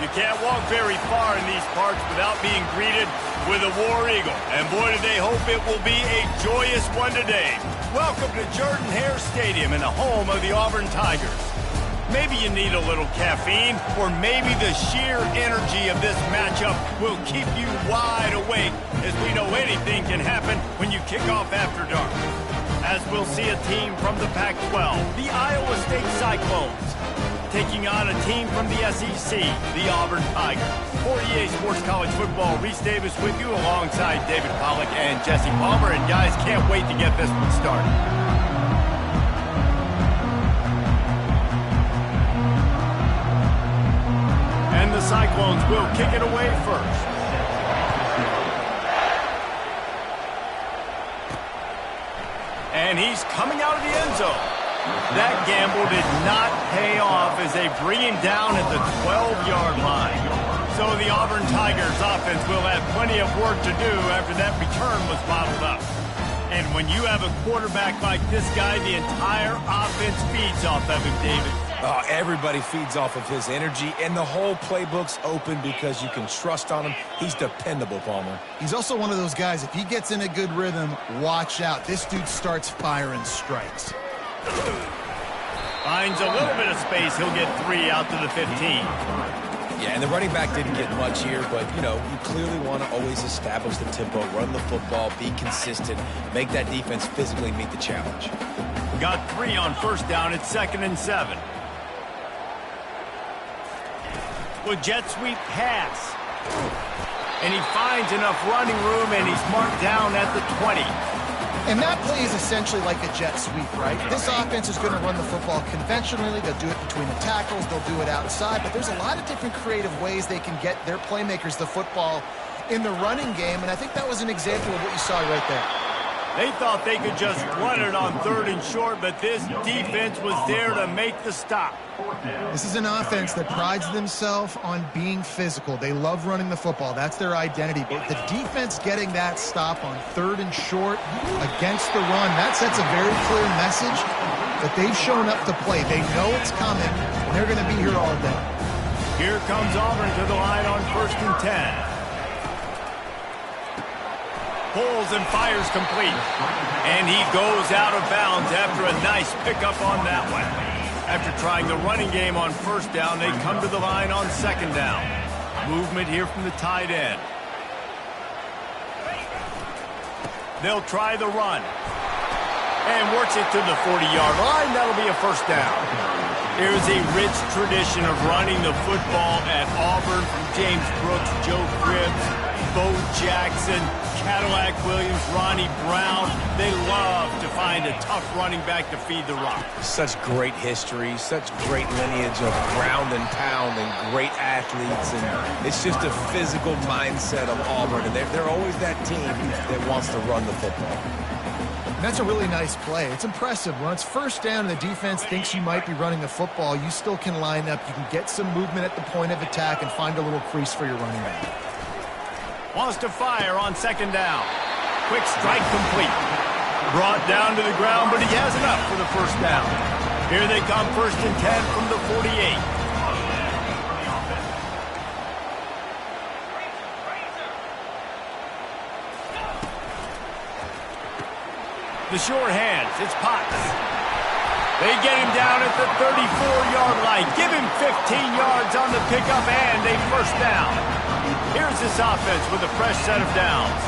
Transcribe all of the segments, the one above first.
You can't walk very far in these parts without being greeted with a War Eagle. And boy, do they hope it will be a joyous one today. Welcome to Jordan-Hare Stadium and the home of the Auburn Tigers. Maybe you need a little caffeine, or maybe the sheer energy of this matchup will keep you wide awake, as we know anything can happen when you kick off after dark. As we'll see a team from the Pac-12, the Iowa State Cyclones, taking on a team from the SEC, the Auburn Tigers. For EA Sports College Football, Reese Davis with you alongside David Pollack and Jesse Palmer. And guys, can't wait to get this one started. And the Cyclones will kick it away first. And he's coming out of the end zone. That gamble did not pay off as they bring him down at the 12-yard line. So the Auburn Tigers offense will have plenty of work to do after that return was bottled up. And when you have a quarterback like this guy, the entire offense feeds off of him, David. Oh, everybody feeds off of his energy, and the whole playbook's open because you can trust on him. He's dependable, Palmer. He's also one of those guys, if he gets in a good rhythm, watch out. This dude starts firing strikes. Finds a little bit of space. He'll get 3 out to the 15. Yeah, and the running back didn't get much here, but, you know, you clearly want to always establish the tempo, run the football, be consistent, make that defense physically meet the challenge. Got 3 on first down. It's 2nd and 7. With jet sweep pass. And he finds enough running room, and he's marked down at the 20. And that play is essentially like a jet sweep, right? This offense is going to run the football conventionally. They'll do it between the tackles. They'll do it outside. But there's a lot of different creative ways they can get their playmakers the football in the running game. And I think that was an example of what you saw right there. They thought they could just run it on 3rd and short, but this defense was there to make the stop. This is an offense that prides themselves on being physical. They love running the football. That's their identity. But the defense getting that stop on 3rd and short against the run, that sets a very clear message that they've shown up to play. They know it's coming, and they're going to be here all day. Here comes Auburn to the line on 1st and 10. Pulls and fires complete. And he goes out of bounds after a nice pickup on that one. After trying the running game on 1st down, they come to the line on 2nd down. Movement here from the tight end. They'll try the run. And works it to the 40-yard line. That'll be a 1st down. There's a rich tradition of running the football at Auburn from James Brooks, Joe Cribbs, Bo Jackson, Cadillac Williams, Ronnie Brown. They love to find a tough running back to feed the rock. Such great history, such great lineage of ground and pound and great athletes. And it's just a physical mindset of Auburn. And they're always that team that wants to run the football. And that's a really nice play. It's impressive. When it's 1st down and the defense thinks you might be running the football, you still can line up. You can get some movement at the point of attack and find a little crease for your running back. Wants to fire on 2nd down. Quick strike complete. Brought down to the ground, but he has enough for the 1st down. Here they come, 1st and 10 from the 48. The short hands, it's Potts. They get him down at the 34-yard line. Give him 15 yards on the pickup and a 1st down. Here's this offense with a fresh set of downs.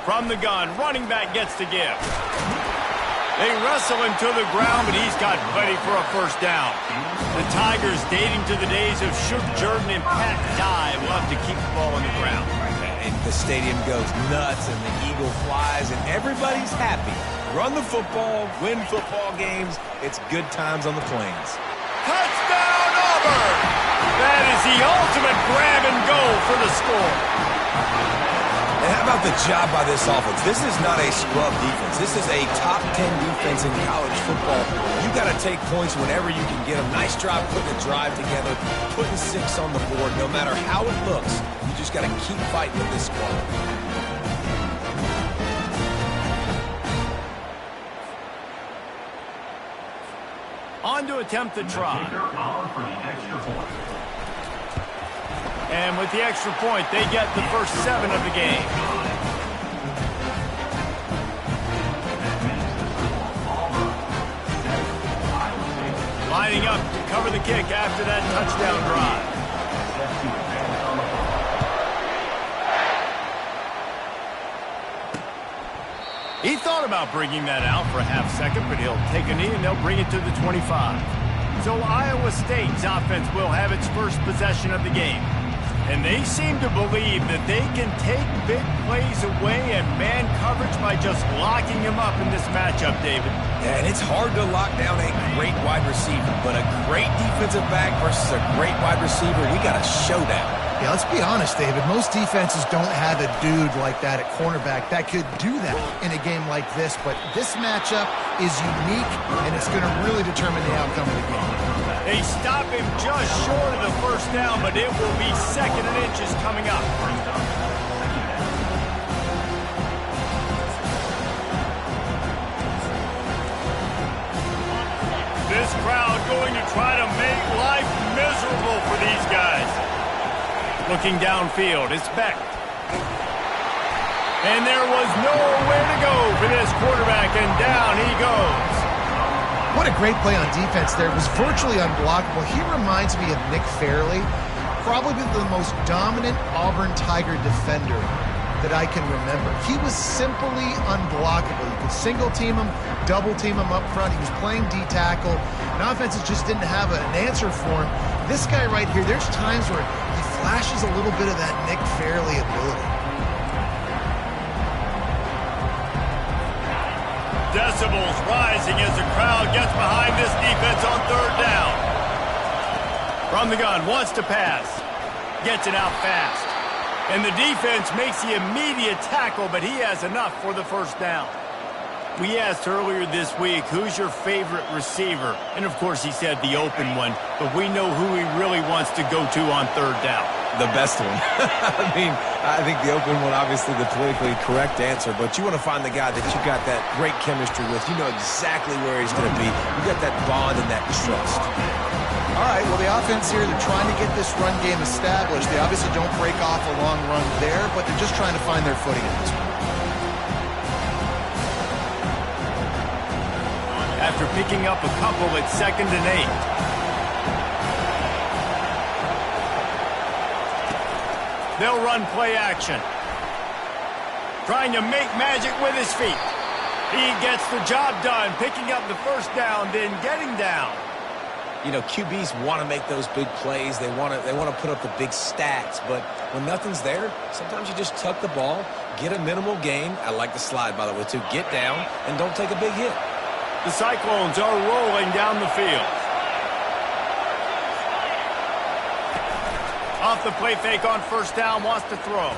From the gun, running back gets to give. They wrestle him to the ground, but he's got plenty for a 1st down. The Tigers, dating to the days of Shook Jordan and Pat Dye, will have to keep the ball on the ground. And the stadium goes nuts, and the eagle flies, and everybody's happy. Run the football, win football games. It's good times on the plains. Touchdown, Auburn! That is the ultimate grab and go for the score. And how about the job by this offense? This is not a scrub defense. This is a top 10 defense in college football. You got to take points whenever you can get them. Nice job putting a drive together, putting 6 on the board. No matter how it looks, you just got to keep fighting with this squad. On to attempt the try. And with the extra point, they get the first 7 of the game. Lining up to cover the kick after that touchdown drive. He thought about bringing that out for a half second, but he'll take a knee and they'll bring it to the 25. So Iowa State's offense will have its first possession of the game. And they seem to believe that they can take big plays away and man coverage by just locking him up in this matchup, David. Yeah, and it's hard to lock down a great wide receiver, but a great defensive back versus a great wide receiver, we got a showdown. Yeah, let's be honest, David. Most defenses don't have a dude like that at cornerback that could do that in a game like this, but this matchup is unique, and it's going to really determine the outcome of the game. They stop him just short of the first down, but it will be 2nd and inches coming up. This crowd going to try to make life miserable for these guys. Looking downfield, it's Beck. And there was nowhere to go for this quarterback, and down he goes. What a great play on defense there. It was virtually unblockable. He reminds me of Nick Fairley, probably the most dominant Auburn Tiger defender that I can remember. He was simply unblockable. You could single team him, double team him up front. He was playing D-tackle, and offenses just didn't have an answer for him. This guy right here, there's times where he flashes a little bit of that Nick Fairley ability. Decibels rising as the crowd gets behind this defense on 3rd down. From the gun, wants to pass. Gets it out fast. And the defense makes the immediate tackle, but he has enough for the first down. We asked earlier this week, who's your favorite receiver? And, of course, he said the open one, but we know who he really wants to go to on 3rd down. The best one. I mean, I think the open one, obviously the politically correct answer, but you want to find the guy that you got that great chemistry with. You know exactly where he's going to be. You got that bond and that trust. All right, well, the offense here, they're trying to get this run game established. They obviously don't break off a long run there, but they're just trying to find their footing in this one. After picking up a couple, it's 2nd and 8. They'll run play action. Trying to make magic with his feet. He gets the job done, picking up the first down, then getting down. You know, QBs want to make those big plays. They want to put up the big stats, but when nothing's there, sometimes you just tuck the ball, get a minimal gain. I like the slide, by the way, too. Get down and don't take a big hit. The Cyclones are rolling down the field. Off the play fake on first down, wants to throw.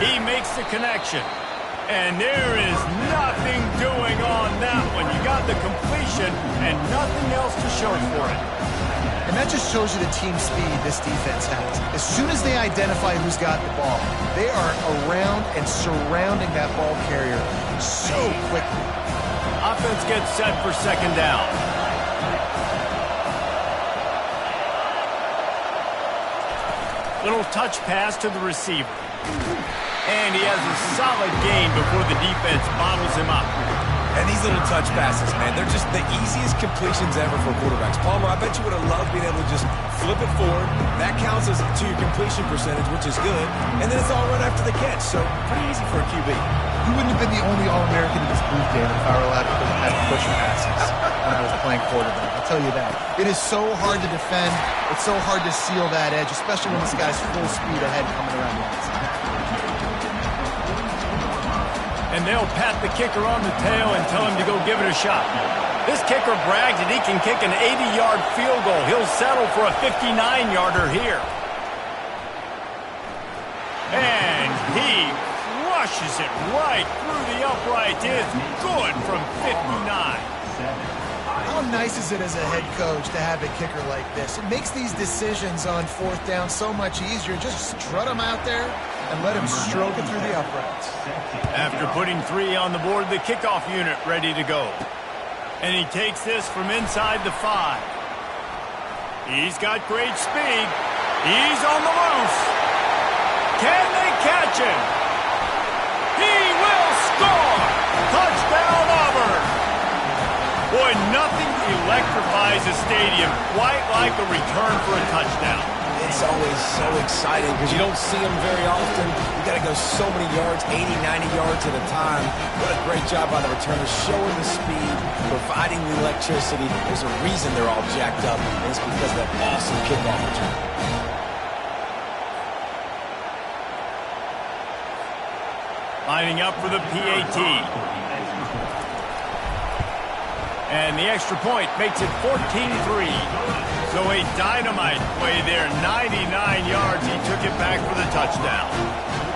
He makes the connection. And there is nothing doing on that one. You got the completion and nothing else to show for it. And that just shows you the team speed this defense has. As soon as they identify who's got the ball, they are around and surrounding that ball carrier so quickly. Offense gets set for 2nd down. Little touch pass to the receiver. And he has a solid gain before the defense bottles him up. And these little touch passes, man, they're just the easiest completions ever for quarterbacks. Palmer, I bet you would have loved being able to just flip it forward. That counts as to your completion percentage, which is good. And then it's all run after the catch, so pretty easy for a QB. You wouldn't have been the only All-American in this booth, David, if I were allowed to have push passes when I was playing quarterback. I'll tell you that. It is so hard to defend. It's so hard to seal that edge, especially when this guy's full speed ahead coming around the outside. And they'll pat the kicker on the tail and tell him to go give it a shot. This kicker brags that he can kick an 80-yard field goal. He'll settle for a 59-yarder here. And he crushes it right through the upright. It's good from 59. How nice is it as a head coach to have a kicker like this? It makes these decisions on 4th down so much easier. Just strut him out there and let him stroke it through the uprights. After putting 3 on the board, the kickoff unit ready to go. And he takes this from inside the 5. He's got great speed. He's on the loose. Can they catch him? He will score! Touchdown, Auburn! Boy, nothing electrifies a stadium quite like a return for a touchdown. It's always so exciting because you don't see them very often. You got to go so many yards, 80, 90 yards at a time. What a great job by the returners, showing the speed, providing the electricity. There's a reason they're all jacked up, and it's because of that awesome kickoff return. Lining up for the PAT. And the extra point makes it 14-3. So a dynamite play there, 99 yards. He took it back for the touchdown.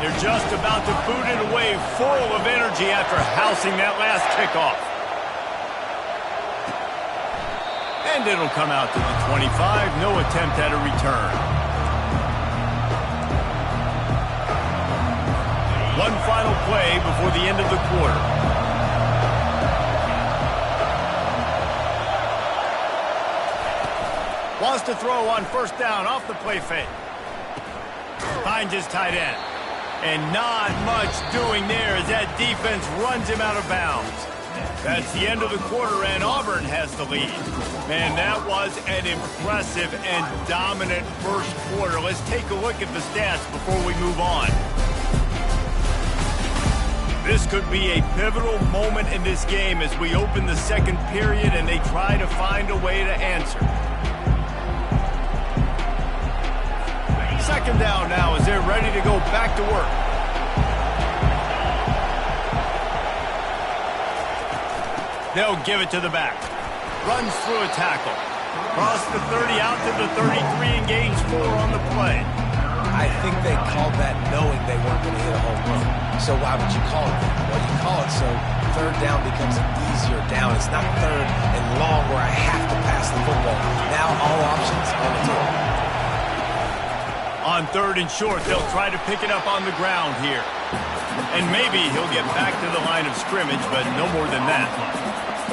They're just about to boot it away, full of energy after housing that last kickoff. And it'll come out to the 25. No attempt at a return. One final play before the end of the quarter. Wants to throw on first down off the play fake. Finds his tight end. And not much doing there as that defense runs him out of bounds. That's the end of the quarter, and Auburn has the lead. Man, that was an impressive and dominant first quarter. Let's take a look at the stats before we move on. This could be a pivotal moment in this game as we open the second period and they try to find a way to answer. Second down now as they're ready to go back to work. They'll give it to the back. Runs through a tackle. Cross the 30 out to the 33 and gains 4 on the play. I think they called that knowing they weren't going to hit a home run. So why would you call it that? Well, you call it so third down becomes an easier down. It's not third and long where I have to pass the football. Now all options on the table. On third and short, they'll try to pick it up on the ground here. And maybe he'll get back to the line of scrimmage, but no more than that.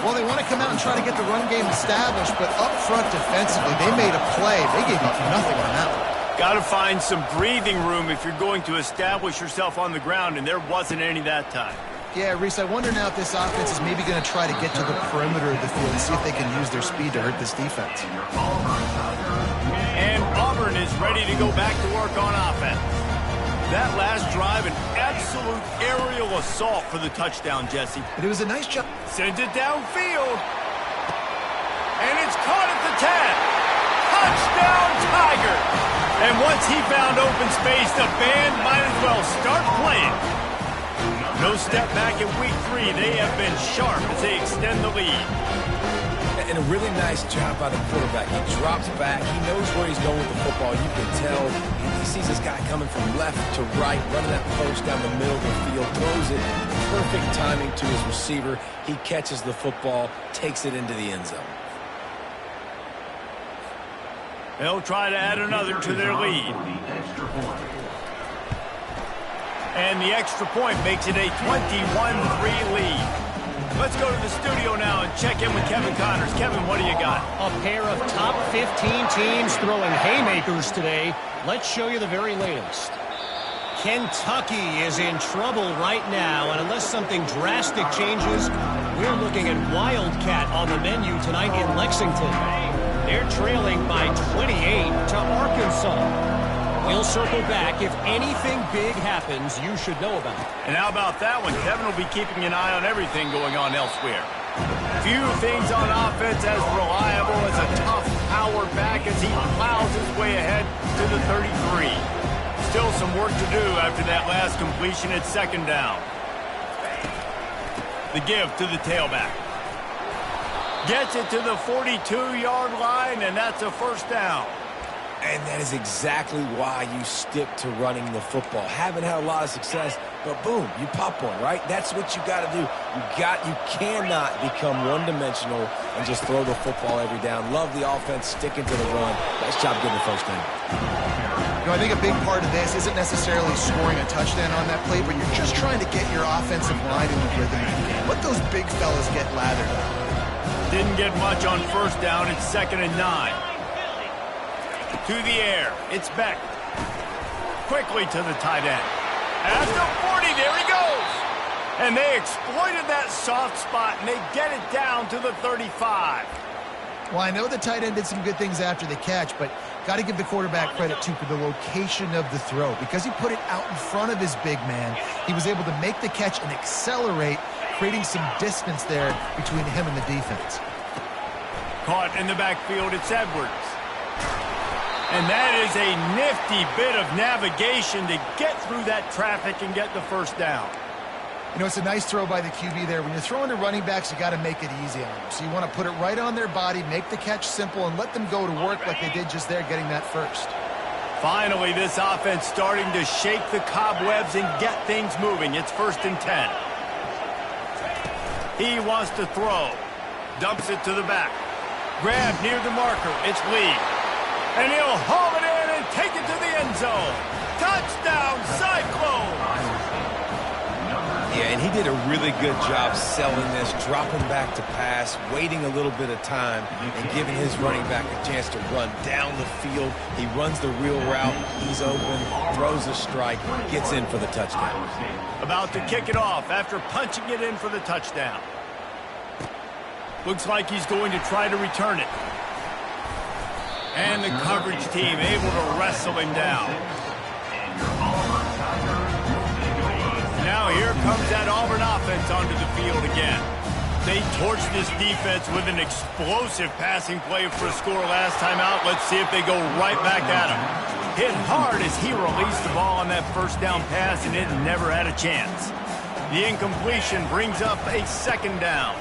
Well, they want to come out and try to get the run game established, but up front defensively, they made a play. They gave up nothing on that one. Got to find some breathing room if you're going to establish yourself on the ground, and there wasn't any that time. Yeah, Reese, I wonder now if this offense is maybe going to try to get to the perimeter of the field and see if they can use their speed to hurt this defense. And Auburn is ready to go back to work on offense. That last drive, an absolute aerial assault for the touchdown, Jesse. But it was a nice job. Sends it downfield. And it's caught at the 10. Touchdown, Tiger! And once he found open space, the band might as well start playing. No step back in week 3. They have been sharp as they extend the lead. And a really nice job by the quarterback. He drops back. He knows where he's going with the football. You can tell. He sees this guy coming from left to right, running that post down the middle of the field, throws it, perfect timing to his receiver. He catches the football, takes it into the end zone. They'll try to add another to their lead. And the extra point makes it a 21-3 lead. Let's go to the studio now and check in with Kevin Connors. Kevin, what do you got? A pair of top 15 teams throwing haymakers today. Let's show you the very latest. Kentucky is in trouble right now, and unless something drastic changes, we're looking at Wildcat on the menu tonight in Lexington. They're trailing by 28 to Arkansas. We'll circle back. If anything big happens, you should know about it. And how about that one? Kevin will be keeping an eye on everything going on elsewhere. Few things on offense as reliable as a tough power back as he plows his way ahead to the 33. Still some work to do after that last completion at second down. The give to the tailback. Gets it to the 42-yard line, and that's a first down. And that is exactly why you stick to running the football. Haven't had a lot of success, but boom, you pop one, right? That's what you got to do. You cannot become one-dimensional and just throw the football every down. Love the offense, sticking to the run. Nice job getting the first down. You know, I think a big part of this isn't necessarily scoring a touchdown on that play, but you're just trying to get your offensive line in the rhythm. Let those big fellas get lathered up. Didn't get much on first down. It's 2nd and 9. To the air. It's Beck. Quickly to the tight end. At the 40, there he goes. And they exploited that soft spot, and they get it down to the 35. Well, I know the tight end did some good things after the catch, but got to give the quarterback credit, too, for the location of the throw. Because he put it out in front of his big man, he was able to make the catch and accelerate, creating some distance there between him and the defense. Caught in the backfield, it's Edwards. And that is a nifty bit of navigation to get through that traffic and get the first down. You know, it's a nice throw by the QB there. When you're throwing to running backs, you got to make it easy on them. So you want to put it right on their body, make the catch simple, and let them go to work like they did just there, getting that first. Finally, this offense starting to shake the cobwebs and get things moving. It's 1st and 10. He wants to throw. Dumps it to the back. Grab near the marker. It's Lee. And he'll haul it in and take it to the end zone. Touchdown, Cyclones! Yeah, and he did a really good job selling this, dropping back to pass, waiting a little bit of time, and giving his running back a chance to run down the field. He runs the real route. He's open, throws a strike, gets in for the touchdown. About to kick it off after punching it in for the touchdown. Looks like he's going to try to return it. And the coverage team able to wrestle him down. Now here comes that Auburn offense onto the field again. They torched this defense with an explosive passing play for a score last time out. Let's see if they go right back at him. Hit hard as he released the ball on that first down pass, and it never had a chance. The incompletion brings up a 2nd down.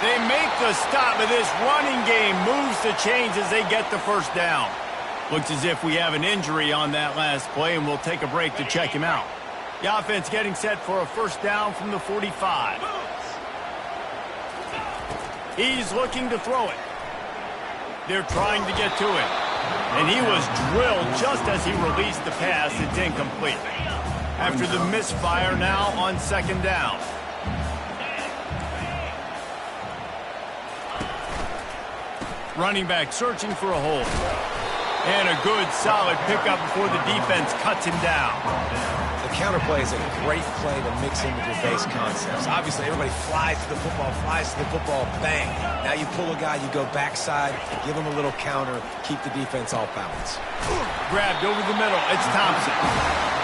They make the stop, but this running game moves the chains as they get the first down. Looks as if we have an injury on that last play, and we'll take a break to check him out. The offense getting set for a first down from the 45. He's looking to throw it. They're trying to get to him. And he was drilled just as he released the pass. It's incomplete. After the misfire now on 2nd down. Running back searching for a hole. And a good, solid pickup before the defense cuts him down. The counterplay is a great play to mix in with your base concepts. Obviously, everybody flies to the football, bang. Now you pull a guy, you go backside, give him a little counter, keep the defense off balance. Grabbed over the middle. It's Thompson.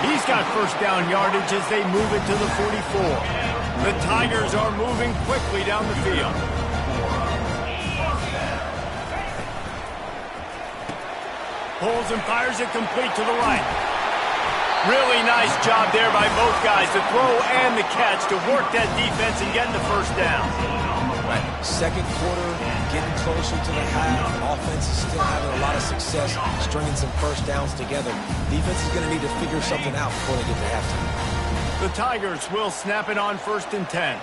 He's got first down yardage as they move it to the 44. The Tigers are moving quickly down the field. Pulls and fires it complete to the right. Really nice job there by both guys to throw and the catch to work that defense and get the first down. Right. 2nd quarter, getting closer to the half. Offense is still having a lot of success stringing some first downs together. Defense is going to need to figure something out before they get to halftime. The Tigers will snap it on 1st and 10.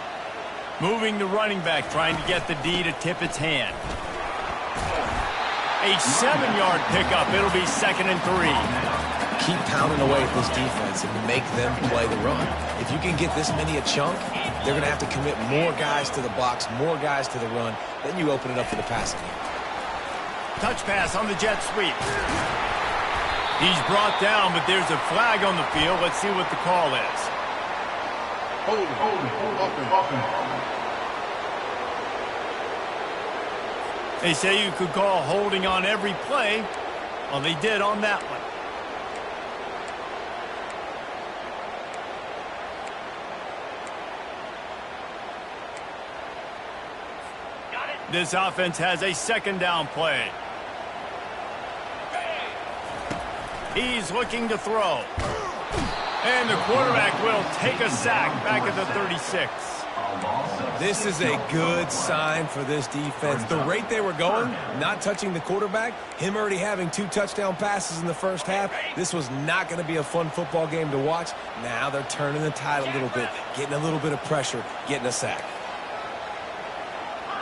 Moving the running back, trying to get the D to tip its hand. A 7-yard pickup. It'll be 2nd and 3. Keep pounding away at this defense and make them play the run. If you can get this many a chunk, they're going to have to commit more guys to the box, more guys to the run. Then you open it up for the passing game. Touch pass on the jet sweep. He's brought down, but there's a flag on the field. Let's see what the call is. Offense. They say you could call holding on every play. Well, they did on that one. This offense has a 2nd down play. He's looking to throw. And the quarterback will take a sack back at the 36. This is a good sign for this defense. The rate they were going, not touching the quarterback, him already having 2 touchdown passes in the first half, this was not going to be a fun football game to watch. Now they're turning the tide a little bit, getting a little bit of pressure, getting a sack.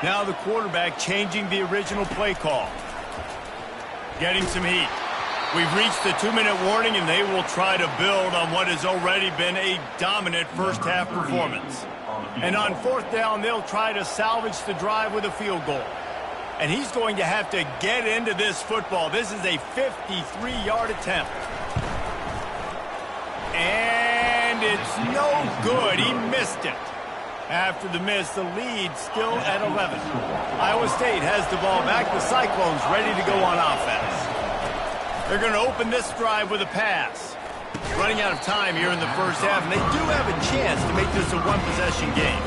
Now the quarterback changing the original play call. Getting some heat. We've reached the 2-minute warning, and they will try to build on what has already been a dominant first-half performance. And on fourth down, they'll try to salvage the drive with a field goal. And he's going to have to get into this football. This is a 53-yard attempt. And it's no good. He missed it. After the miss, the lead still at 11. Iowa State has the ball back. The Cyclones ready to go on offense. They're going to open this drive with a pass. Running out of time here in the first half, and they do have a chance to make this a one-possession game.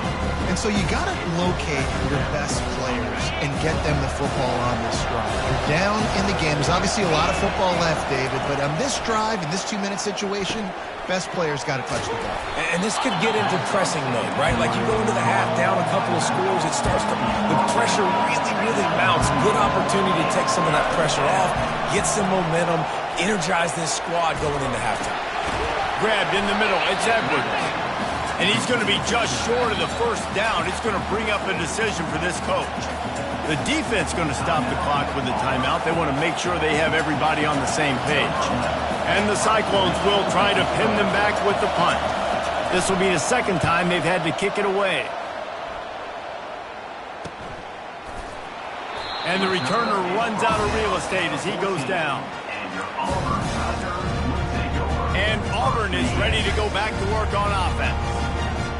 And so you got to locate your best players and get them the football on this drive. You're down in the game. There's obviously a lot of football left, David, but on this drive, in this 2-minute situation, best players got to touch the ball. And this could get into pressing mode, right? Like you go into the half down a couple of scores, it starts to, the pressure really mounts. Good opportunity to take some of that pressure off, get some momentum, energize this squad going into halftime. Grabbed in the middle, it's Edwards. And he's going to be just short of the first down. It's going to bring up a decision for this coach. The defense going to stop the clock with a timeout. They want to make sure they have everybody on the same page. And the Cyclones will try to pin them back with the punt. This will be the second time they've had to kick it away. And the returner runs out of real estate as he goes down. And Auburn is ready to go back to work on offense.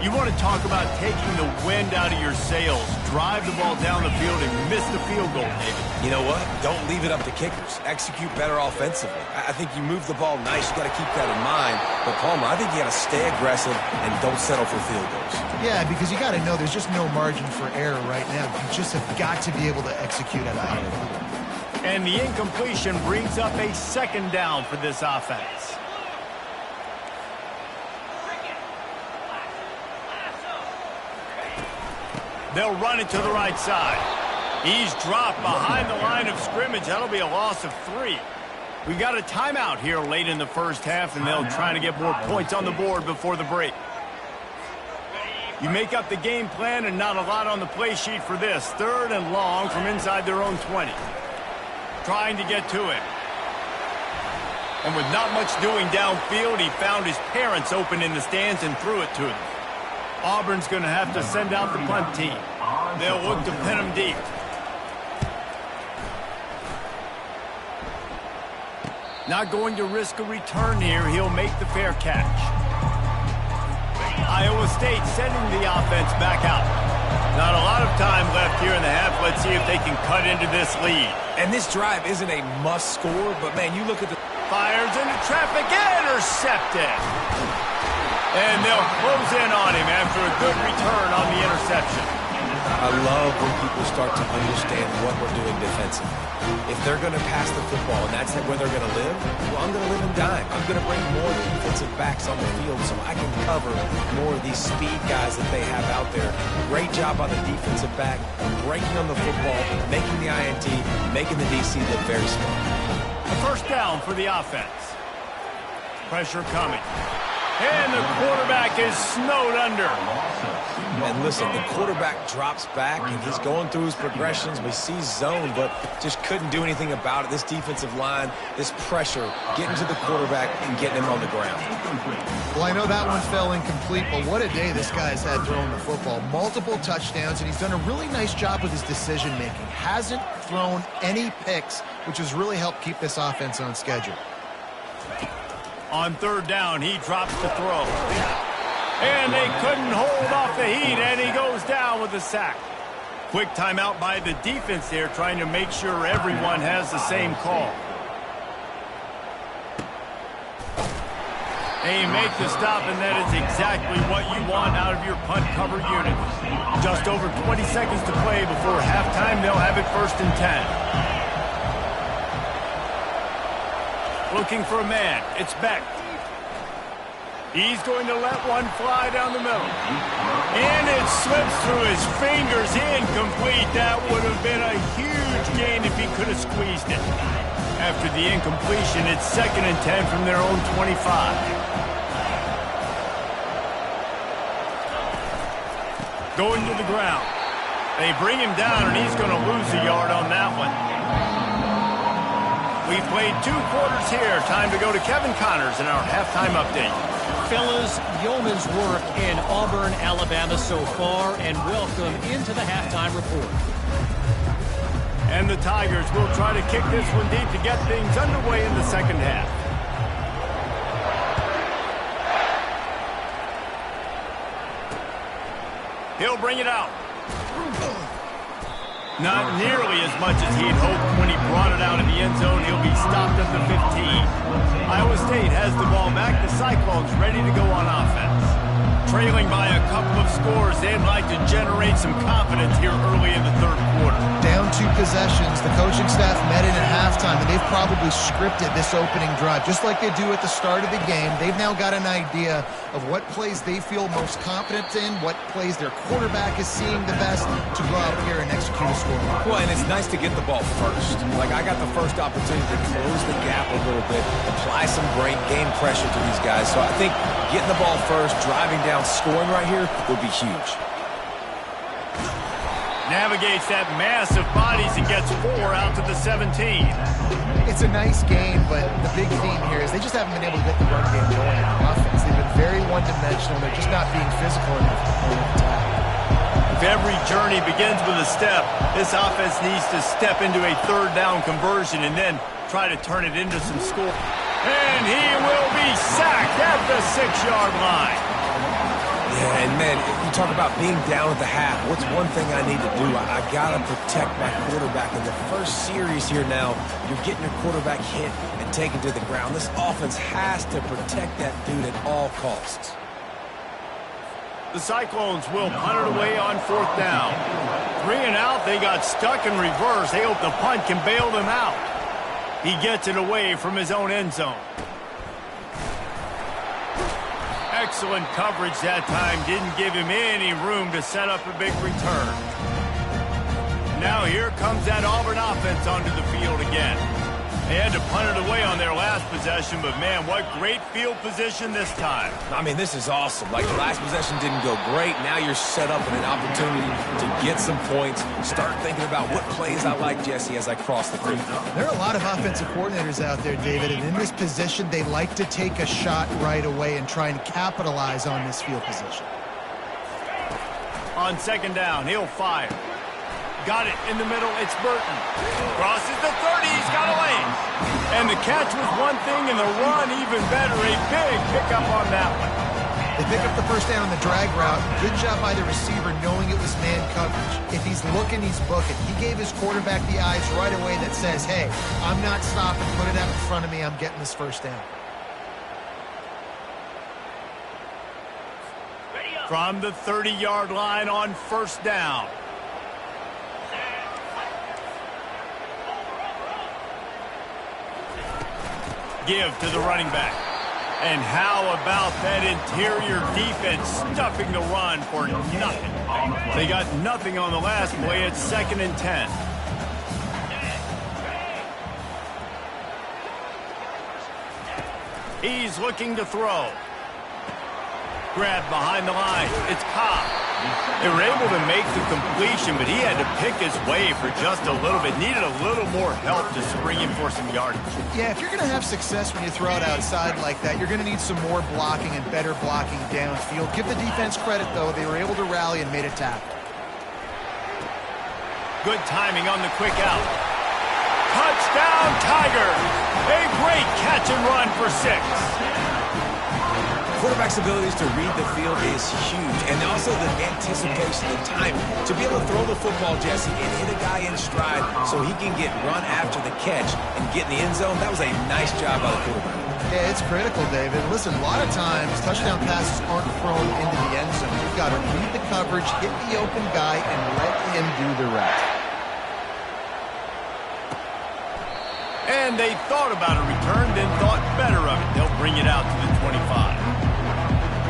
You want to talk about taking the wind out of your sails. Drive the ball down the field and miss the field goal, David. You know what? Don't leave it up to kickers. Execute better offensively. I think you move the ball nice. You got to keep that in mind. But, Palmer, I think you got to stay aggressive and don't settle for field goals. Yeah, because you got to know there's just no margin for error right now. You just have got to be able to execute at a high level. And the incompletion brings up a second down for this offense. They'll run it to the right side. He's dropped behind the line of scrimmage. That'll be a loss of 3. We've got a timeout here late in the first half, and they'll try to get more points on the board before the break. You make up the game plan and not a lot on the play sheet for this. 3rd and long from inside their own 20. Trying to get to it. And with not much doing downfield, he found his parents open in the stands and threw it to them. Auburn's going to have to send out the punt team. They'll look to pin him deep. Not going to risk a return here. He'll make the fair catch. Iowa State sending the offense back out. Not a lot of time left here in the half. Let's see if they can cut into this lead. And this drive isn't a must score, but, man, you look at the... Fires into traffic, intercepted. And they'll close in on him after a good return on the interception. I love when people start to understand what we're doing defensively. If they're going to pass the football and that's where they're going to live, well, I'm going to live and dime. I'm going to bring more defensive backs on the field so I can cover more of these speed guys that they have out there. Great job on the defensive back, breaking on the football, making the INT, making the DC look very smart. A first down for the offense. Pressure coming. And the quarterback is snowed under. And listen, the quarterback drops back, and he's going through his progressions. We see zone, but just couldn't do anything about it. This defensive line, this pressure, getting to the quarterback and getting him on the ground. Well, I know that one fell incomplete, but what a day this guy's had throwing the football. Multiple touchdowns, and he's done a really nice job with his decision-making. Hasn't thrown any picks, which has really helped keep this offense on schedule. On 3rd down, he drops the throw. And they couldn't hold off the heat, and he goes down with a sack. Quick timeout by the defense there, trying to make sure everyone has the same call. They make the stop, and that is exactly what you want out of your punt cover unit. Just over 20 seconds to play before halftime. They'll have it 1st and 10. Looking for a man. It's Beck. He's going to let one fly down the middle. And it slips through his fingers. Incomplete. That would have been a huge gain if he could have squeezed it. After the incompletion, it's 2nd and 10 from their own 25. Going to the ground. They bring him down, and he's going to lose a yard on that one. We played 2 quarters here. Time to go to Kevin Connors in our halftime update. Fellas, yeoman's work in Auburn, Alabama so far, and welcome into the halftime report. And the Tigers will try to kick this one deep to get things underway in the second half. He'll bring it out. Not nearly as much as he'd hoped when he brought it out in the end zone. He'll be stopped at the 15. Iowa State has the ball back. The Cyclones ready to go on offense. Trailing by a couple of scores, they'd like to generate some confidence here early in the third quarter. Down 2 possessions. The coaching staff met in at halftime, and they've probably scripted this opening drive. Just like they do at the start of the game, they've now got an idea of what plays they feel most confident in, what plays their quarterback is seeing the best to go out here and execute a score. Well, and it's nice to get the ball first. Like, I got the first opportunity to close the gap a little bit, apply some great game pressure to these guys. So I think getting the ball first, driving down, scoring right here would be huge. Navigates that mass of bodies and gets 4 out to the 17. It's a nice game, but the big theme here is they just haven't been able to get the run game going on offense. They've been very one-dimensional. They're just not being physical enough to play with attack. If every journey begins with a step, this offense needs to step into a third down conversion and then try to turn it into some score. And he will be sacked at the 6-yard line. Yeah, and man, you talk about being down at the half. What's one thing I need to do? I got to protect my quarterback. In the first series here now, you're getting your quarterback hit and taken to the ground. This offense has to protect that dude at all costs. The Cyclones will punt it away on 4th down. 3 and out, they got stuck in reverse. They hope the punt can bail them out. He gets it away from his own end zone. Excellent coverage that time. Didn't give him any room to set up a big return. Now here comes that Auburn offense onto the field again. They had to punt it away on their last possession, but man, what great field position this time. I mean, this is awesome. Like, the last possession didn't go great. Now you're set up with an opportunity to get some points. Start thinking about what plays I like, Jesse, as I cross the field. There are a lot of offensive coordinators out there, David, and in this position, they like to take a shot right away and try and capitalize on this field position. On 2nd down, he'll fire. Got it in the middle. It's Burton. Crosses the 30. He's got a lane. And the catch was one thing, and the run even better. A big pickup on that one. They pick up the first down on the drag route. Good job by the receiver knowing it was man coverage. If he's looking, he's booking. He gave his quarterback the eyes right away that says, hey, I'm not stopping. Put it out in front of me. I'm getting this first down. From the 30-yard line on 1st down. Give to the running back. And how about that interior defense stuffing the run for nothing? They got nothing on the last play. It's 2nd and 10. He's looking to throw. Grabbed behind the line. It's Cobb. They were able to make the completion, but he had to pick his way for just a little bit. Needed a little more help to spring him for some yardage. Yeah, if you're going to have success when you throw it outside like that, you're going to need some more blocking and better blocking downfield. Give the defense credit, though. They were able to rally and made a tackle. Good timing on the quick out. Touchdown, Tigers! A great catch and run for 6. Quarterback's abilities to read the field is huge, and also the anticipation, the timing. To be able to throw the football, Jesse, and hit a guy in stride so he can get run after the catch and get in the end zone, that was a nice job by the quarterback. Yeah, it's critical, David. Listen, a lot of times, touchdown passes aren't thrown into the end zone. You've got to read the coverage, hit the open guy, and let him do the rest. And they thought about a return, then thought better of it. They'll bring it out to the 25.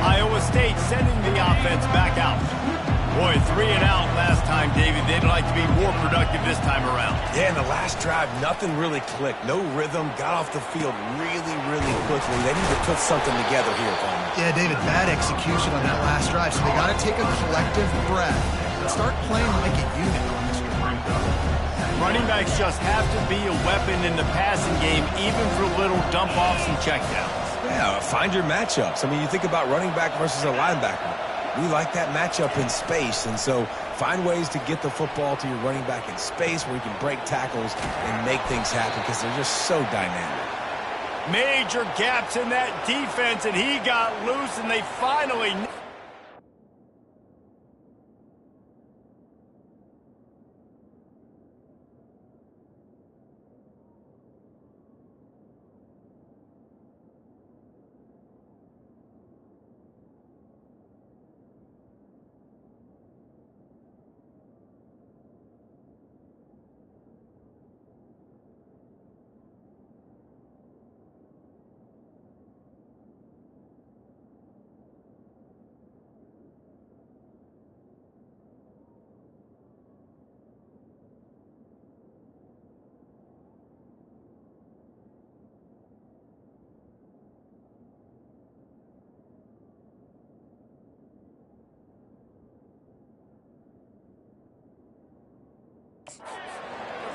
Iowa State sending the offense back out. Boy, 3 and out last time, David. They'd like to be more productive this time around. Yeah, in the last drive, nothing really clicked. No rhythm. Got off the field really, really quickly. They need to put something together here, Coleman. Yeah, David, bad execution on that last drive. So they got to take a collective breath and start playing like a unit on this drive. Running backs just have to be a weapon in the passing game, even for little dump-offs and checkdowns. Yeah, find your matchups. I mean, you think about running back versus a linebacker. We like that matchup in space, and so find ways to get the football to your running back in space where you can break tackles and make things happen because they're just so dynamic. Major gaps in that defense, and he got loose, and they finally...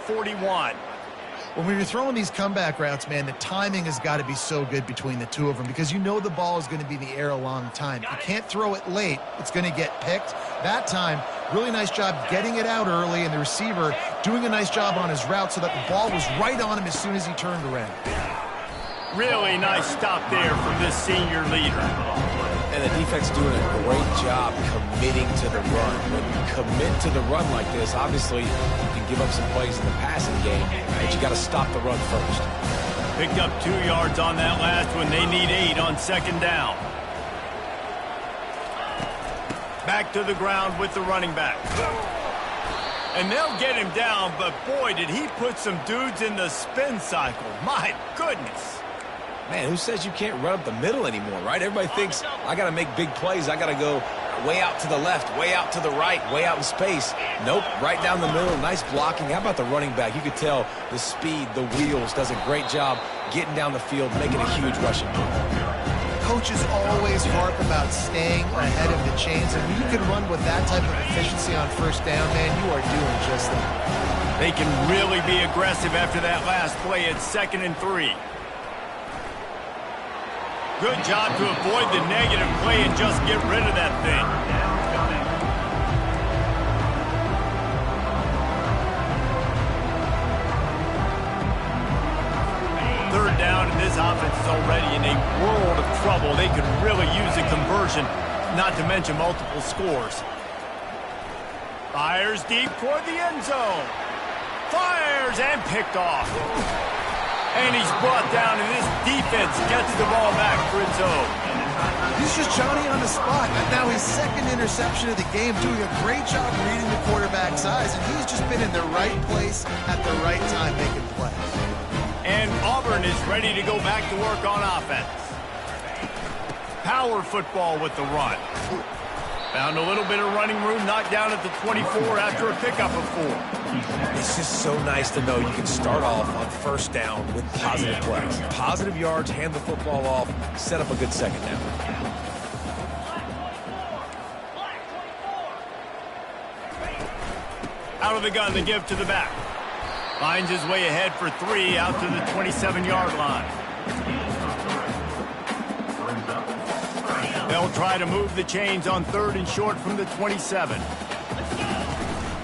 ...41. When you're throwing these comeback routes, man, the timing has got to be so good between the two of them because you know the ball is going to be in the air a long time. You can't throw it late. It's going to get picked. That time, really nice job getting it out early, and the receiver doing a nice job on his route so that the ball was right on him as soon as he turned around. Really nice stop there from this senior leader. And the defense doing a great job committing to the run. When you commit to the run like this, obviously you can give up some plays in the passing game, but you got to stop the run first. Picked up 2 yards on that last one. They need 8 on second down. Back to the ground with the running back. And they'll get him down, but boy, did he put some dudes in the spin cycle. My goodness. Man, who says you can't run up the middle anymore, right? Everybody thinks, I got to make big plays. I got to go way out to the left, way out to the right, way out in space. Nope, right down the middle, nice blocking. How about the running back? You could tell the speed, the wheels, does a great job getting down the field, making a huge rushing play. Coaches always harp about staying ahead of the chains, and when you can run with that type of efficiency on first down, man, you are doing just that. They can really be aggressive after that last play at 2nd and 3. Good job to avoid the negative play and just get rid of that thing. Third down, and this offense is already in a world of trouble. They could really use a conversion, not to mention multiple scores. Fires deep toward the end zone. Fires and picked off. And he's brought down, and this defense gets the ball back for its own. He's just Johnny on the spot. Now his 2nd interception of the game, doing a great job reading the quarterback's eyes, and he's just been in the right place at the right time making plays. And Auburn is ready to go back to work on offense. Power football with the run. Found a little bit of running room, knocked down at the 24 after a pickup of 4. It's just so nice to know you can start off on first down with positive plays. Positive yards, hand the football off, set up a good second down. Out of the gun, the give to the back. Finds his way ahead for 3 out to the 27-yard line. They'll try to move the chains on 3rd and short from the 27.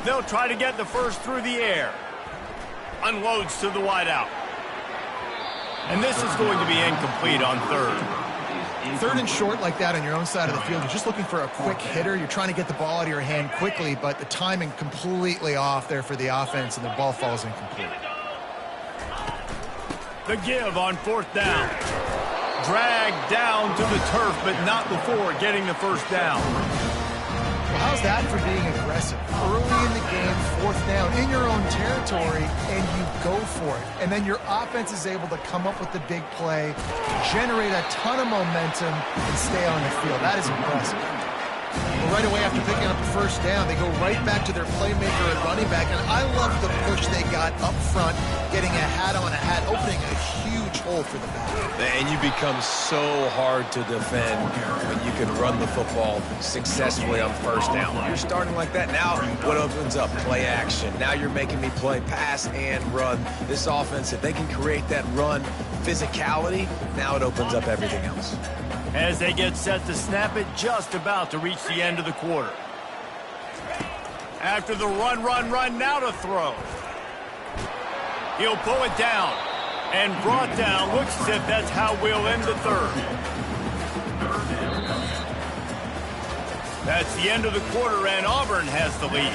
They'll try to get the first through the air. Unloads to the wideout. And this is going to be incomplete on 3rd. 3rd and short like that on your own side of the field, you're just looking for a quick hitter. You're trying to get the ball out of your hand quickly, but the timing completely off there for the offense, and the ball falls incomplete. The give on 4th down. Dragged down to the turf, but not before getting the first down. Well, how's that for being aggressive? Early in the game, 4th down, in your own territory, and you go for it. And then your offense is able to come up with the big play, generate a ton of momentum, and stay on the field. That is impressive. Well, right away after picking up the first down, they go right back to their playmaker at running back, and I love the push they got up front, getting a hat on a hat, opening a huge hole for the back. And you become so hard to defend when you can run the football successfully on first down. When you're starting like that, now what opens up? Play action. Now you're making me play pass and run. This offense, if they can create that run physicality, now it opens up everything else. As they get set to snap it, just about to reach the end of the quarter. After the run, now to throw. He'll pull it down. And brought down. Looks as if that's how we'll end the third. That's the end of the quarter, and Auburn has the lead.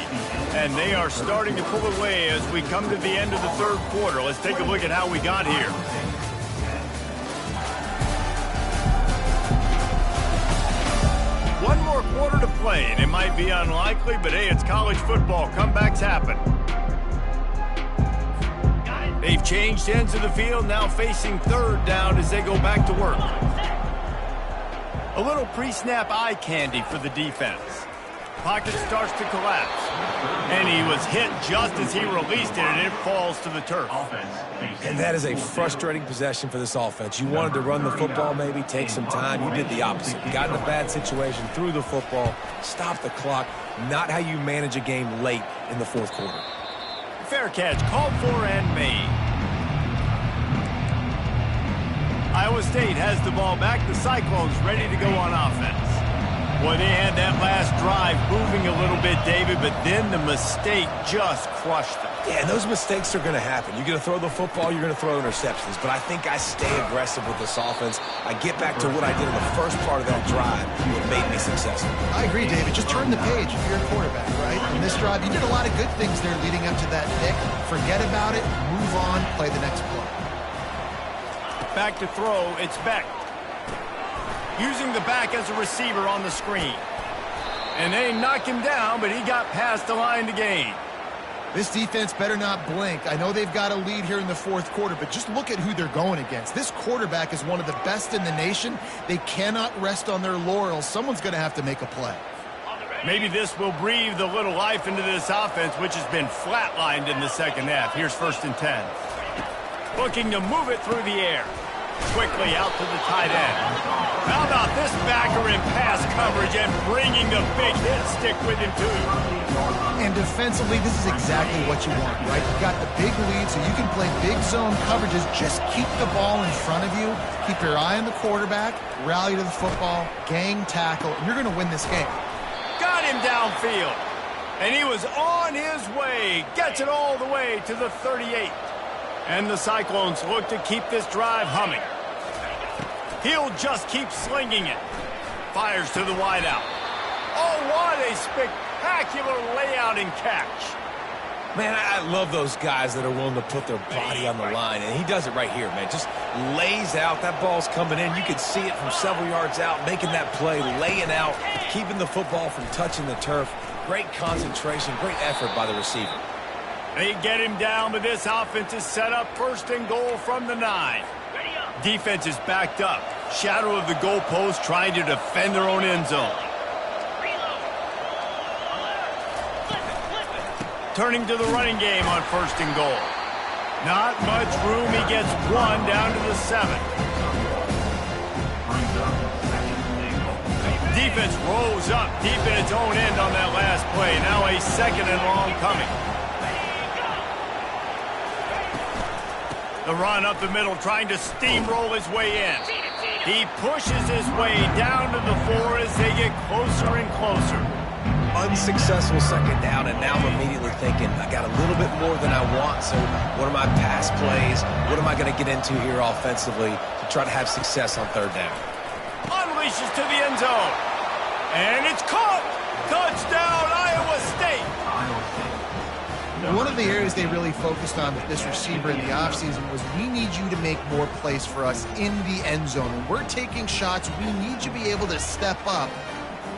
And they are starting to pull away as we come to the end of the third quarter. Let's take a look at how we got here. One more quarter to play, and it might be unlikely, but hey, it's college football. Comebacks happen. They've changed ends of the field, now facing third down as they go back to work. A little pre-snap eye candy for the defense. Pocket starts to collapse. And he was hit just as he released it, and it falls to the turf. And that is a frustrating possession for this offense. You wanted to run the football, maybe take some time. You did the opposite. You got in a bad situation, threw the football, stopped the clock. Not how you manage a game late in the fourth quarter. Fair catch, called for and made. Iowa State has the ball back. The Cyclones ready to go on offense. Boy, they had that last drive moving a little bit, David, but then the mistake just crushed them. Yeah, and those mistakes are going to happen. You're going to throw the football, you're going to throw interceptions. But I think I stay aggressive with this offense. I get back to what I did in the first part of that drive that made me successful. I agree, David. Just turn the page if you're a quarterback, right? In this drive, you did a lot of good things there leading up to that pick. Forget about it, move on, play the next play. Back to throw, it's Beck. Using the back as a receiver on the screen. And they knock him down, but he got past the line to gain. This defense better not blink. I know they've got a lead here in the fourth quarter, but just look at who they're going against. This quarterback is one of the best in the nation. They cannot rest on their laurels. Someone's going to have to make a play. Maybe this will breathe a little life into this offense, which has been flatlined in the second half. Here's 1st and 10. Looking to move it through the air. Quickly out to the tight end. How about this backer in pass coverage and bringing the big hit stick with him, too? And defensively, this is exactly what you want, right? You've got the big lead, so you can play big zone coverages. Just keep the ball in front of you. Keep your eye on the quarterback. Rally to the football. Gang tackle. And you're going to win this game. Got him downfield. And he was on his way. Gets it all the way to the 38. And the Cyclones look to keep this drive humming. He'll just keep slinging it. Fires to the wideout. Oh, what a spectacular layout and catch. Man, I love those guys that are willing to put their body on the line, and he does it right here, man. Just lays out. That ball's coming in. You can see it from several yards out, making that play, laying out, keeping the football from touching the turf. Great concentration, great effort by the receiver. They get him down, but this offense is set up 1st and goal from the 9. Defense is backed up. Shadow of the goalpost trying to defend their own end zone. Turning to the running game on 1st and goal. Not much room. He gets one down to the 7. Defense rolls up deep in its own end on that last play. Now a 2nd and long coming. The run up the middle, trying to steamroll his way in. He pushes his way down to the 4 as they get closer and closer. Unsuccessful 2nd down, and now I'm immediately thinking, I got a little bit more than I want, so what are my pass plays? What am I going to get into here offensively to try to have success on 3rd down? Unleashes to the end zone. And it's caught. Touchdown, Iowa State. One of the areas they really focused on with this receiver in the offseason was we need you to make more plays for us in the end zone. When we're taking shots, we need you to be able to step up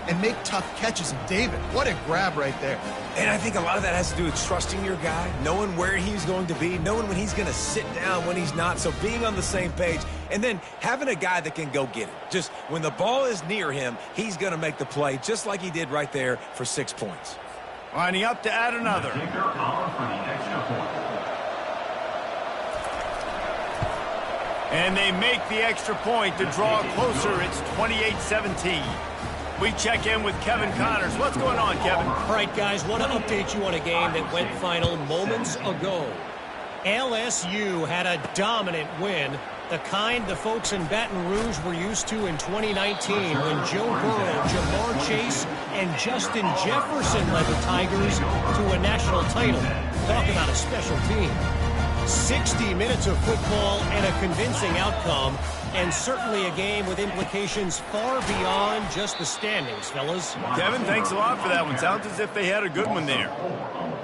and make tough catches. And David, what a grab right there. And I think a lot of that has to do with trusting your guy, knowing where he's going to be, knowing when he's going to sit down, when he's not. So being on the same page, and then having a guy that can go get it. Just when the ball is near him, he's going to make the play, just like he did right there for 6 points. Lining up to add another. And they make the extra point to draw closer. It's 28-17. We check in with Kevin Connors. What's going on, Kevin? All right, guys, want to update you on a game that went final moments ago. LSU had a dominant win, the kind the folks in Baton Rouge were used to in 2019 when Joe Burrow, Jamar Chase, and Justin Jefferson led the Tigers to a national title. Talk about a special team. 60 minutes of football and a convincing outcome, and certainly a game with implications far beyond just the standings, fellas. Kevin, thanks a lot for that one. Sounds as if they had a good one there.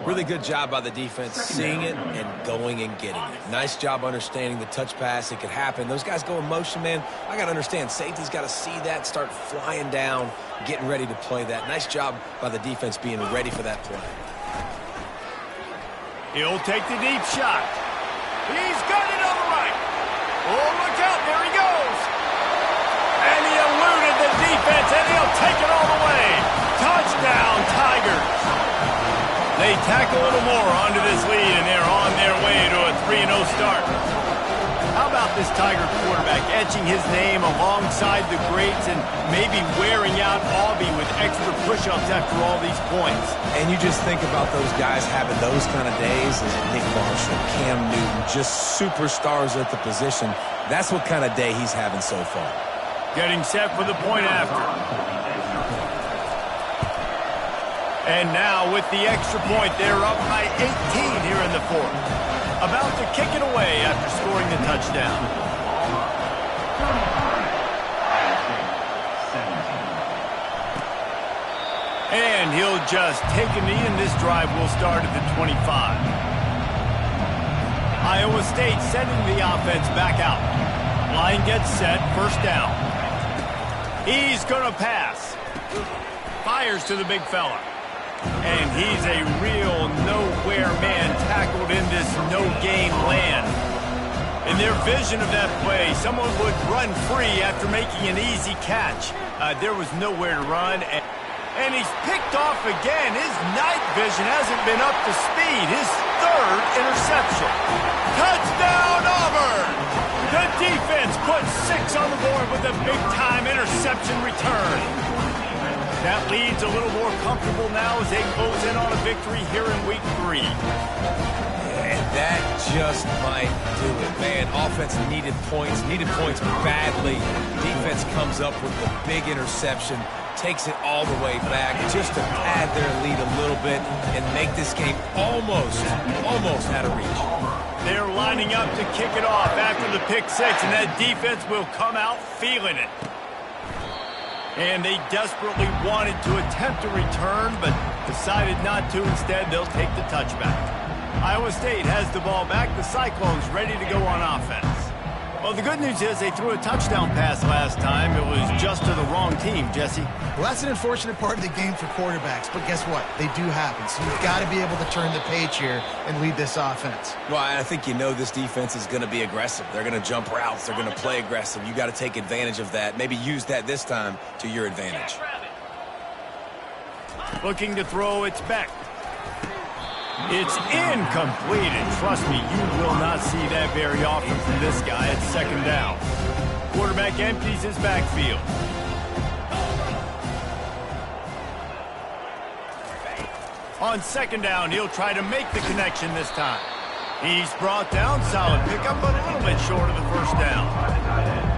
Really good job by the defense, seeing it and going and getting it. Nice job understanding the touch pass. It could happen. Those guys go in motion, man. I got to understand, safety's got to see that, start flying down, getting ready to play that. Nice job by the defense being ready for that play. He'll take the deep shot. He's got it on the right. Oh, look out. There he goes. And he eluded the defense, and he'll take it all the way. Touchdown, Tigers. They tack a little more onto this lead, and they're on their way to a 3-0 start. How about this Tiger quarterback etching his name alongside the greats and maybe wearing out Aubie with extra push-ups after all these points? And you just think about those guys having those kind of days as Nick Marshall, Cam Newton, just superstars at the position. That's what kind of day he's having so far. Getting set for the point after. And now with the extra point, they're up by 18 here in the fourth. About to kick it away after scoring the touchdown. And he'll just take a knee, and this drive will start at the 25. Iowa State sending the offense back out. Line gets set, first down. He's going to pass. Fires to the big fella. And he's a real nowhere man tackled in this no-gain land. In their vision of that play, someone would run free after making an easy catch. There was nowhere to run, and he's picked off again. His night vision hasn't been up to speed. His third interception. Touchdown, Auburn! The defense puts 6 on the board with a big-time interception return. That lead's a little more comfortable now as they close in on a victory here in week 3. And that just might do it, man. Offense needed points badly. Defense comes up with the big interception, takes it all the way back just to pad their lead a little bit and make this game almost out of reach. They're lining up to kick it off after the pick 6, and that defense will come out feeling it. And they desperately wanted to attempt a return, but decided not to. Instead, they'll take the touchback. Iowa State has the ball back. The Cyclones ready to go on offense. Well, the good news is they threw a touchdown pass last time. It was just to the wrong team, Jesse. Well, that's an unfortunate part of the game for quarterbacks, but guess what? They do happen, so you've got to be able to turn the page here and lead this offense. Well, I think you know this defense is going to be aggressive. They're going to jump routes. They're going to play aggressive. You got to take advantage of that. Maybe use that this time to your advantage. Looking to throw, it's back. It's incomplete, and trust me, you will not see that very often from this guy. It's second down. Quarterback empties his backfield. On second down, he'll try to make the connection this time. He's brought down, solid pickup, but a little bit short of the first down.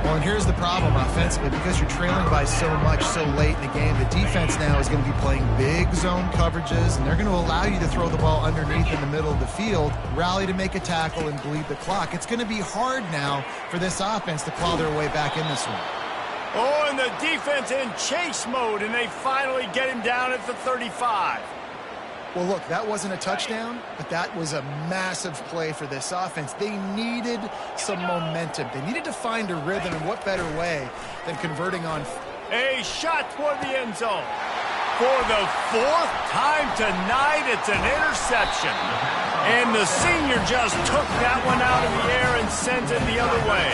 Well, and here's the problem offensively. Because you're trailing by so much so late in the game, the defense now is going to be playing big zone coverages, and they're going to allow you to throw the ball underneath in the middle of the field, rally to make a tackle, and bleed the clock. It's going to be hard now for this offense to claw their way back in this one. Oh, and the defense in chase mode, and they finally get him down at the 35. Well, look, that wasn't a touchdown, but that was a massive play for this offense. They needed some momentum. They needed to find a rhythm, and what better way than converting on... A shot toward the end zone. For the 4th time tonight, it's an interception. And the senior just took that one out of the air and sent it the other way.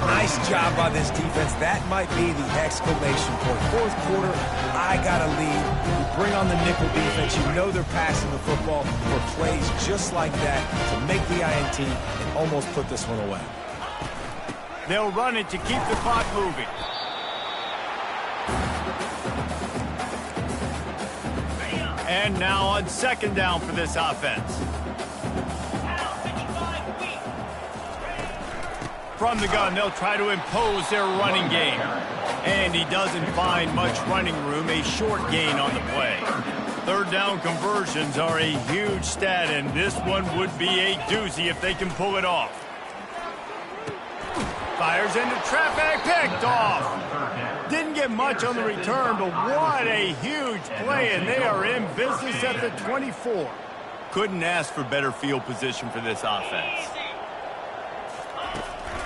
Nice job by this defense. That might be the exclamation point. Fourth quarter, I got a lead. You bring on the nickel defense. You know they're passing the football for plays just like that to make the INT and almost put this one away. They'll run it to keep the clock moving. And now on second down for this offense. From the gun, they'll try to impose their running game. And he doesn't find much running room, a short gain on the play. Third down conversions are a huge stat, and this one would be a doozy if they can pull it off. Fires into traffic, picked off. Didn't get much on the return, but what a huge play, and they are in business at the 24. Couldn't ask for better field position for this offense.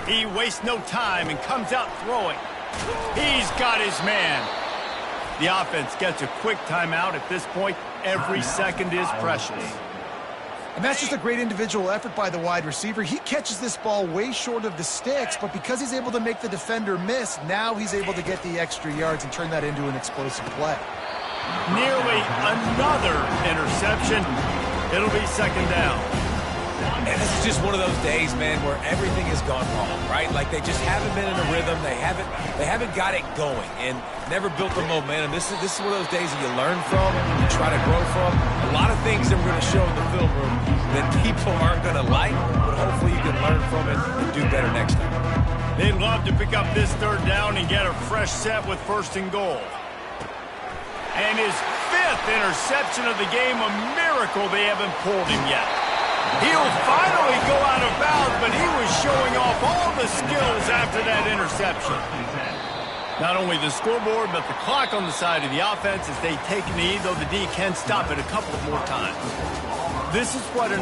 He wastes no time and comes out throwing. He's got his man. The offense gets a quick timeout at this point. Every second is precious. And that's just a great individual effort by the wide receiver. He catches this ball way short of the sticks, but because he's able to make the defender miss, now he's able to get the extra yards and turn that into an explosive play. Nearly another interception. It'll be second down. And this is just one of those days, man, where everything has gone wrong, right? Like they just haven't been in a rhythm. They haven't got it going and never built the momentum. This is one of those days that you learn from, you try to grow from. A lot of things that we're going to show in the film room that people aren't going to like, but hopefully you can learn from it and do better next time. They'd love to pick up this third down and get a fresh set with first and goal. And his fifth interception of the game, a miracle they haven't pulled him yet. He'll finally go out of bounds, but he was showing off all the skills after that interception. Not only the scoreboard, but the clock on the side of the offense as they take a knee, though the D can stop it a couple more times. This is what